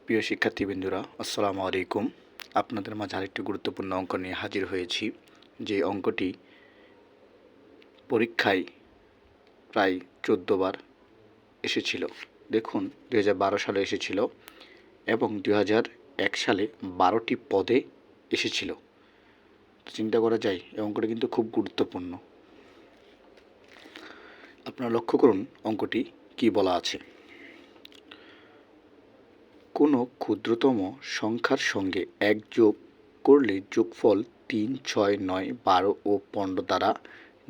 প্রিয় শিক্ষার্থীবৃন্দরা, আসসালামু আলাইকুম। আপনাদের মাঝে আরেকটি গুরুত্বপূর্ণ অঙ্ক নিয়ে হাজির হয়েছি। যে অঙ্কটি পরীক্ষায় প্রায় 14 বার এসেছিল। দেখুন, 2012 সালে এসেছিল এবং 2001 সালে 12টি পদে এসেছিল। চিন্তা করা যায়, এই অঙ্কটি কিন্তু খুব গুরুত্বপূর্ণ। আপনারা লক্ষ্য করুন অঙ্কটি কি বলা আছে। কোনো ক্ষুদ্রতম সংখ্যার সঙ্গে 1 যোগ করলে যোগফল 3, 6, 9, 12 ও 15 দ্বারা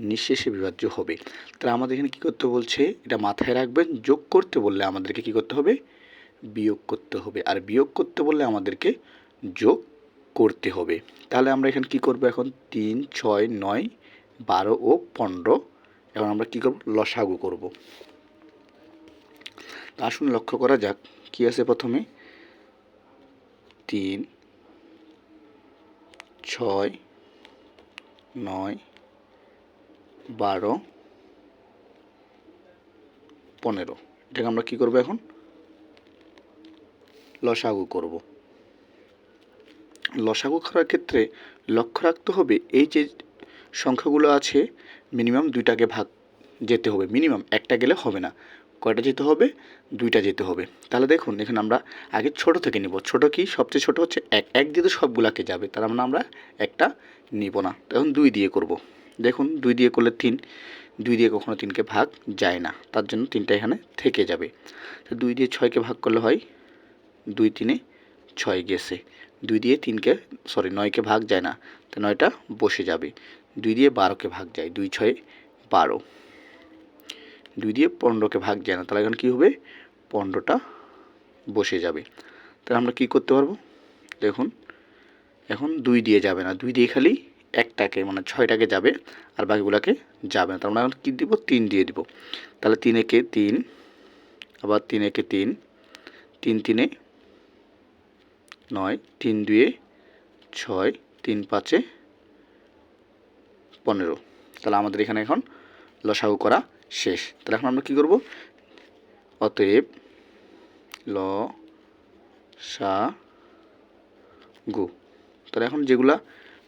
নিঃশেষে বিভাজ্য হবে। তাহলে আমাদের এখানে কী করতে বলছে, এটা মাথায় রাখবেন। যোগ করতে বললে আমাদেরকে কী করতে হবে, বিয়োগ করতে হবে, আর বিয়োগ করতে বললে আমাদেরকে যোগ করতে হবে। তাহলে আমরা এখানে কী করব, এখন 3, 6, 9, 12 ও 15 এখন আমরা কী করব, লসাগু করব। আসুন লক্ষ্য করা যাক কী আছে। প্রথমে 3, 6, 9, 12, 15 এটাকে আমরা কী করব, এখন লসাগু করব। লসাগু করার ক্ষেত্রে লক্ষ্য রাখতে হবে, এই যে সংখ্যাগুলো আছে মিনিমাম 2টাকে ভাগ যেতে হবে। মিনিমাম একটা গেলে হবে না, কয়টা যেতে হবে, 2টা যেতে হবে। তাহলে দেখুন এখানে আমরা আগে ছোট থেকে নিব। ছোট কি, সবচেয়ে ছোট হচ্ছে 1। 1 দিয়ে তো সবগুলাকে যাবে, তার মানে আমরা একটা নিব না। তখন 2 দিয়ে করব। দেখুন 2 দিয়ে করলে 3, 2 দিয়ে কখনো 3কে ভাগ যায় না, তার জন্য 3টা এখানে থেকে যাবে। তো 2 দিয়ে 6কে ভাগ করলে হয় 2, 3, 6 গেছে। 2 দিয়ে 9কে ভাগ যায় না, তো 9টা বসে যাবে। 2 দিয়ে 12কে ভাগ যায়, 2, 6, 12। 2 দিয়ে 15কে ভাগ যায় না, তাহলে এখন কী হবে, 15টা বসে যাবে। তাহলে আমরা কী করতে পারবো, দেখুন এখন 2 দিয়ে যাবে না, 2 দিয়ে খালি একটাকে মানে 6টাকে যাবে, আর বাকিগুলোকে যাবে না। তার মানে এখন কী দিব, 3 দিয়ে দিব। তাহলে 3 একে 3, আবার 3 একে 3, 3 3, 9, 3 2, 6, 3 5, 15। তাহলে আমাদের এখানে এখন লসাগু করা শেষ। তাহলে এখন আমরা কী করব, অতএব লসাগু। তাহলে এখন যেগুলা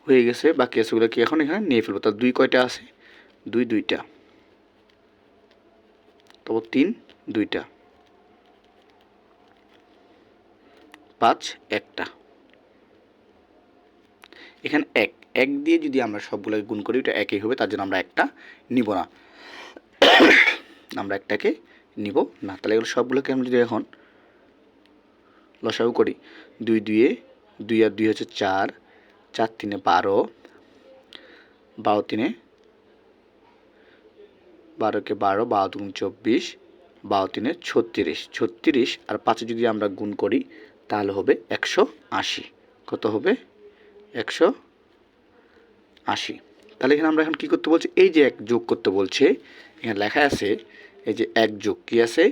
হয়ে গেছে বাকি আছে ওগুলো কি এখন এখানে নিয়ে ফেলবো। তার 2 কয়টা আছে, 2 2টা, তারপর 3 2টা, 5 1টা। এখানে 1 দিয়ে যদি আমরা সবগুলোকে গুণ করি ওটা একই হবে, তার জন্য আমরা একটা নিব না, আমরা একটাকে নিব না। তাহলে এগুলো সবগুলোকে আমরা যদি এখন লসাগু করি, 2 2, 2 আর 2 হচ্ছে 4, 4 3 12, 12 3, 12কে 12, 12 2 24, 12 3 36, 36 আর 5 যদি আমরা গুণ করি তাহলে হবে 180। কত হবে, 180। তাহলে এখানে আমরা এখন কী করতে বলছি, এই যে 1 যোগ করতে বলছে, এখানে লেখা আছে এই যে 1 যোগ, কী আছে,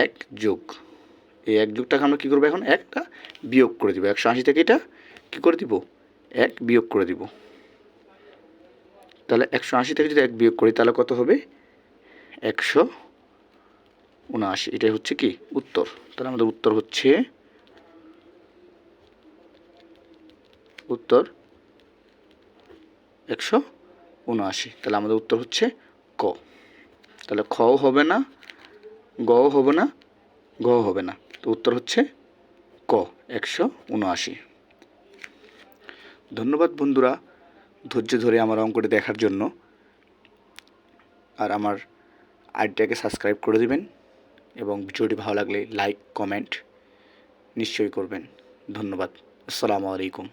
1 যোগ। এই 1 যোগটাকে আমরা কী করবো, এখন একটা বিয়োগ করে দিব। 180 থেকে এটা কী করে দিব, 1 বিয়োগ করে দিব। তাহলে 180 থেকে যদি 1 বিয়োগ করি তাহলে কত হবে, 179। এটাই হচ্ছে কি উত্তর। তাহলে আমাদের উত্তর হচ্ছে 179। তাহলে আমাদের উত্তর হচ্ছে ক। তাহলে খও হবে না, গও হবে না, গও হবে না, তো উত্তর হচ্ছে ক, 179। ধন্যবাদ বন্ধুরা ধৈর্য ধরে আমার অঙ্কটি দেখার জন্য। আর আমার আইডিটাকে সাবস্ক্রাইব করে দিবেন এবং ভিডিওটি ভালো লাগলে লাইক কমেন্ট নিশ্চয়ই করবেন। ধন্যবাদ। আসসালামু আলাইকুম।